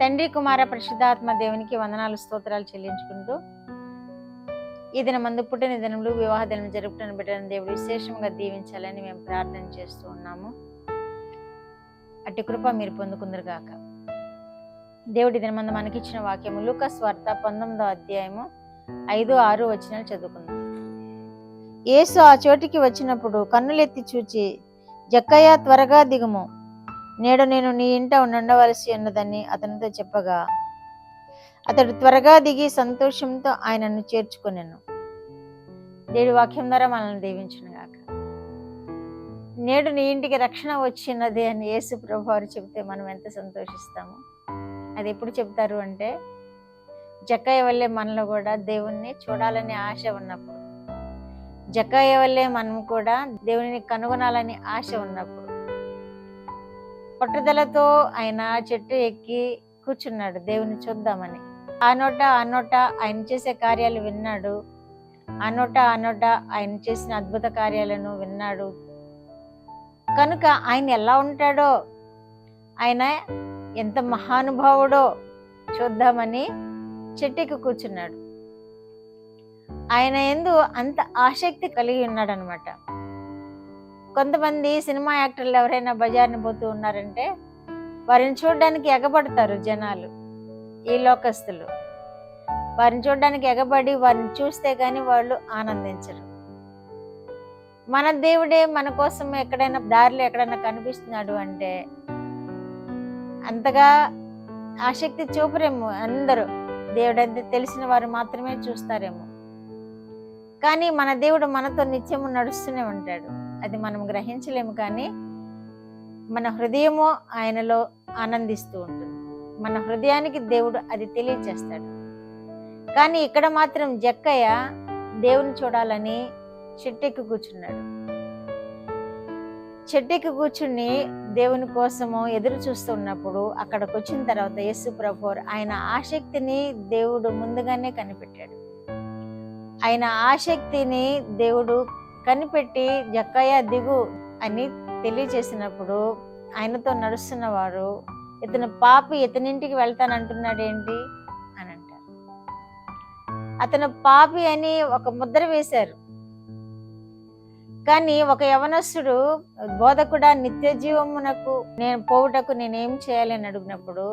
తండ్రి కుమార పరిశుద్ధాత్మ దేవునికి వందనాలు స్తోత్రాలు చెల్లించుకుంటూ ఈ దిన మందు పుట్టిన దినములు వివాహ దినం జరుపుటను బిడ్డలను దేవుడు విశేషంగా దీవించాలని మేము ప్రార్థన చేస్తూ ఉన్నాము. అట్టి కృప మీరు పొందుకుందరుగాక. దేవుడి దినమందు మనకిచ్చిన వాక్యము లూకాసు వార్త 19వ అధ్యాయము 5-6 వచనాలు చదువుకుందాం. యేసు ఆ చోటికి వచ్చినప్పుడు కన్నులెత్తి చూచి, జక్కయ్య త్వరగా దిగుము, నేడు నేను నీ ఇంట ఉండవలసి ఉన్నదని అతనితో చెప్పగా అతడు త్వరగా దిగి సంతోషంతో ఆయనను చేర్చుకొనెను. దేవుడి వాక్యం ద్వారా మనల్ని దీవించునుగాక. నేడు నీ ఇంటికి రక్షణ వచ్చినది అని యేసు ప్రభు వారు చెబితే మనం ఎంత సంతోషిస్తాము. అది ఎప్పుడు చెప్తారు అంటే, జక్కయ్య వల్లే మనలో కూడా దేవుణ్ణి చూడాలని ఆశ ఉన్నప్పుడు, జక్కయ్య వల్లే మనం కూడా దేవుని కనుగొనాలని ఆశ ఉన్నప్పుడు, పట్టుదలతో ఆయన చెట్టు ఎక్కి కూర్చున్నాడు దేవుని చూద్దామని. ఆ నోట ఆయన చేసే కార్యాలు విన్నాడు. ఆ నోట ఆయన చేసిన అద్భుత కార్యాలను విన్నాడు. కనుక ఆయన ఎలా ఉంటాడో, ఆయన ఎంత మహానుభావుడో చూద్దామని చెట్టుకి కూర్చున్నాడు. ఆయన యందు అంత ఆసక్తి కలిగి ఉన్నాడు అనమాట. కొంతమంది సినిమా యాక్టర్లు ఎవరైనా బజార్ని పోతూ ఉన్నారంటే వారిని చూడడానికి ఎగబడతారు జనాలు, ఈ లోకస్తులు. వారిని చూడడానికి ఎగబడి వారిని చూస్తే కానీ వాళ్ళు ఆనందించరు. మన దేవుడే మన కోసం ఎక్కడైనా దారిలో ఎక్కడైనా కనిపిస్తున్నాడు అంటే అంతగా ఆసక్తి చూపరేమో. అందరూ దేవుడంటే తెలిసిన వారు మాత్రమే చూస్తారేమో. కానీ మన దేవుడు మనతో నిత్యము నడుస్తూనే ఉంటాడు. అది మనం గ్రహించలేము, కానీ మన హృదయము ఆయనలో ఆనందిస్తూ ఉంటుంది. మన హృదయానికి దేవుడు అది తెలియచేస్తాడు. కానీ ఇక్కడ మాత్రం జక్కయ్య దేవుని చూడాలని చెట్టెక్కి కూర్చున్నాడు. చెట్టెక్కి కూర్చుని దేవుని కోసము ఎదురు చూస్తూ ఉన్నప్పుడు అక్కడికి వచ్చిన తర్వాత యేసు ప్రభు ఆయన ఆసక్తిని దేవుడు ముందుగానే కనిపెట్టాడు. ఆయన ఆసక్తిని దేవుడు కనిపెట్టి జక్కయ్య దిగు అని తెలియచేసినప్పుడు ఆయనతో నడుస్తున్న వారు, ఇతను పాపి, ఇతనింటికి వెళ్తానంటున్నాడు ఏంటి అని అంటారు. అతను పాపి అని ఒక ముద్ర వేశారు. కానీ ఒక యవనస్తుడు బోధకుడా నిత్య జీవమునకు నేను పోవుటకు నేనేం చేయాలి అని అడిగినప్పుడు,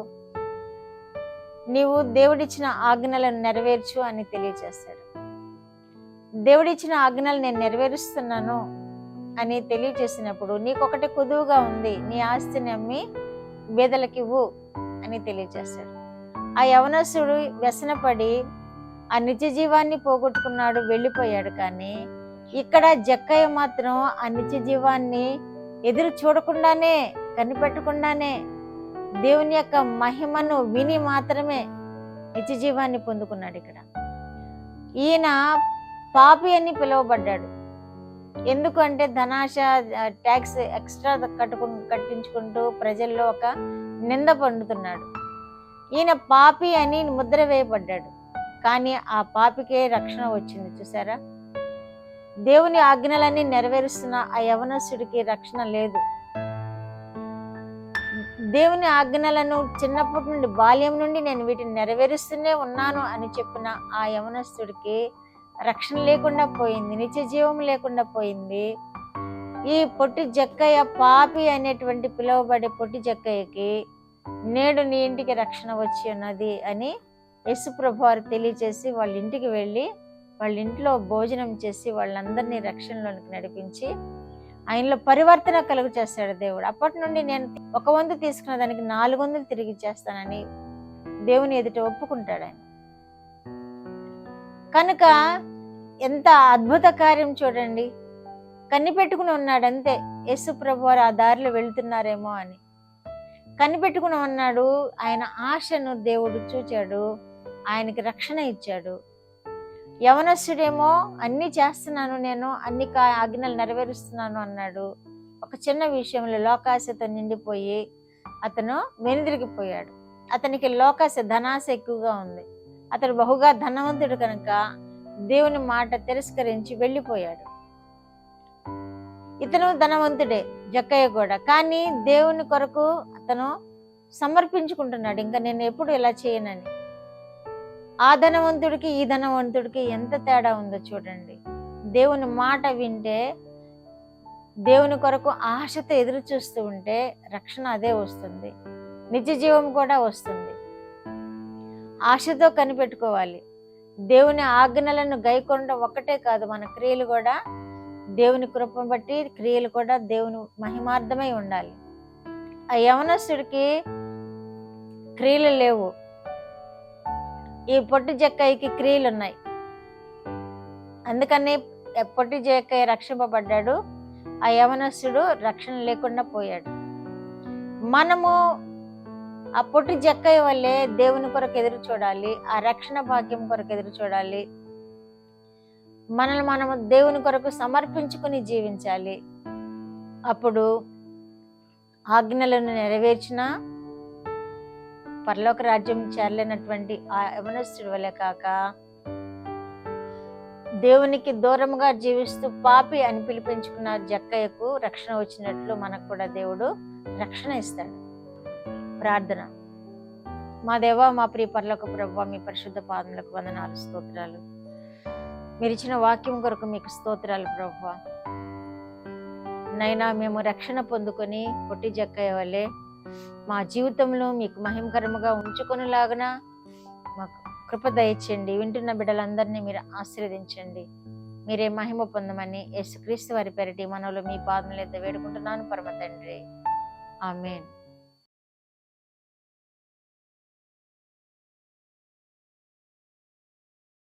నీవు దేవుడిచ్చిన ఆజ్ఞలను నెరవేర్చు అని తెలియచేస్తాడు. దేవుడిచ్చిన ఆజ్ఞలు నేను నెరవేరుస్తున్నాను అని తెలియచేసినప్పుడు, నీకొకటి కుదువుగా ఉంది, నీ ఆస్తిని అమ్మి బేదలకు ఇవ్వు అని తెలియచేస్తాడు. ఆ యవనస్తుడు వ్యసనపడి ఆ నిత్య జీవాన్ని పోగొట్టుకున్నాడు, వెళ్ళిపోయాడు. కానీ ఇక్కడ జక్కయ్య మాత్రం ఆ నిత్య జీవాన్ని ఎదురు చూడకుండానే, కనిపెట్టకుండానే దేవుని యొక్క మహిమను విని మాత్రమే నిత్య జీవాన్ని పొందుకున్నాడు. ఇక్కడ ఈయన పాపి అని పిలువబడ్డాడు. ఎందుకంటే ధనాశ, ట్యాక్స్ ఎక్స్ట్రా కట్టించుకుంటూ ప్రజల్లో ఒక నింద పొందుతున్నాడు. ఈయన పాపి అని ముద్ర వేయబడ్డాడు. కానీ ఆ పాపికే రక్షణ వచ్చింది. చూసారా, దేవుని ఆజ్ఞలన్నీ నెరవేరుస్తున్న ఆ యవనస్తుడికి రక్షణ లేదు. దేవుని ఆజ్ఞలను చిన్నప్పటి నుండి, బాల్యం నుండి నేను వీటిని నెరవేరుస్తూనే ఉన్నాను అని చెప్పిన ఆ యవనస్తుడికి రక్షణ లేకుండా పోయింది, నిత్య జీవం లేకుండా పోయింది. ఈ పొట్టి జక్కయ్య, పాపి అనేటువంటి పిలువబడే పొట్టి జక్కయ్యకి నేడు నీ ఇంటికి రక్షణ వచ్చి ఉన్నది అని యేసు ప్రభు వారు తెలియచేసి వాళ్ళ ఇంటికి వెళ్ళి వాళ్ళ ఇంట్లో భోజనం చేసి వాళ్ళందరినీ రక్షణలోనికి నడిపించి ఆయనలో పరివర్తన కలుగు చేస్తాడు దేవుడు. అప్పటి నుండి నేను 1 వంతు తీసుకున్న దానికి 4 వంతులు తిరిగి చేస్తానని దేవుని ఎదుట ఒప్పుకుంటాడు ఆయన. కనుక ఎంత అద్భుత కార్యం చూడండి. కనిపెట్టుకుని ఉన్నాడు అంతే. యేసు ప్రభు వారు ఆ దారిలో వెళ్తున్నారేమో అని కనిపెట్టుకుని ఉన్నాడు. ఆయన ఆశను దేవుడు చూచాడు, ఆయనకి రక్షణ ఇచ్చాడు. యవనస్తుడేమో అన్ని చేస్తున్నాను, నేను అన్ని ఆజ్ఞలు నెరవేరుస్తున్నాను అన్నాడు. ఒక చిన్న విషయంలో లోకాశతో నిండిపోయి అతను వెనుదిరిగిపోయాడు. అతనికి లోకాశ, ధనాశ ఎక్కువగా ఉంది. అతడు బహుగా ధనవంతుడు కనుక దేవుని మాట తిరస్కరించి వెళ్ళిపోయాడు. ఇతను ధనవంతుడే, జక్కయ్య కూడా. కానీ దేవుని కొరకు అతను సమర్పించుకుంటున్నాడు. ఇంకా నేను ఎప్పుడు ఇలా చేయనని. ఆ ధనవంతుడికి ఈ ధనవంతుడికి ఎంత తేడా ఉందో చూడండి. దేవుని మాట వింటే, దేవుని కొరకు ఆశతో ఎదురు చూస్తూ ఉంటే రక్షణ అదే వస్తుంది, నిత్య జీవం కూడా వస్తుంది. ఆశతో కనిపెట్టుకోవాలి. దేవుని ఆజ్ఞలను గైకొనడం ఒక్కటే కాదు, మన క్రియలు కూడా దేవుని కృపను బట్టి క్రియలు కూడా దేవుని మహిమార్థమై ఉండాలి. ఆ యవనస్తుడికి క్రియలు లేవు, ఈ పొట్టి జక్కయ్యకి క్రియలు ఉన్నాయి. అందుకని పొట్టి జక్కయ్య రక్షింపబడ్డాడు, ఆ యవనస్తుడు రక్షణ లేకుండా పోయాడు. మనము ఆ పొట్టి జక్కయ్య వల్లే దేవుని కొరకు ఎదురు చూడాలి, ఆ రక్షణ భాగ్యం కొరకు ఎదురు చూడాలి. మనల్ని మనము దేవుని కొరకు సమర్పించుకుని జీవించాలి. అప్పుడు ఆజ్ఞలను నెరవేర్చిన పరలోక రాజ్యం చేరలేనటువంటి ఆ యవనస్తుడి వలె కాక, దేవునికి దూరంగా జీవిస్తూ పాపి అని పిలిపించుకున్న జక్కయ్యకు రక్షణ వచ్చినట్లు మనకు కూడా దేవుడు రక్షణ ఇస్తాడు. ప్రార్థన. మా దేవా, మా ప్రియ పరలోక ప్రభువా, మీ పరిశుద్ధ పాదములకు వందనాలు, స్తోత్రాలు. మీరు ఇచ్చిన వాక్యం కొరకు మీకు స్తోత్రాలు ప్రభువా. నైనా మేము రక్షణ పొందుకొని పొట్టి జక్కయ్య వల్లే మా జీవితంలో మీకు మహిమకరముగా ఉంచుకొనిలాగున మాకు కృప దయచేయండి. వింటున్న బిడ్డలందరినీ మీరు ఆశీర్వదించండి. మీరే మహిమ పొందమని యేసుక్రీస్తు వారి పేరిట మనలో మీ పాదముల యొద్ద వేడుకుంటున్నాను పరమ తండ్రి. ఆమేన్.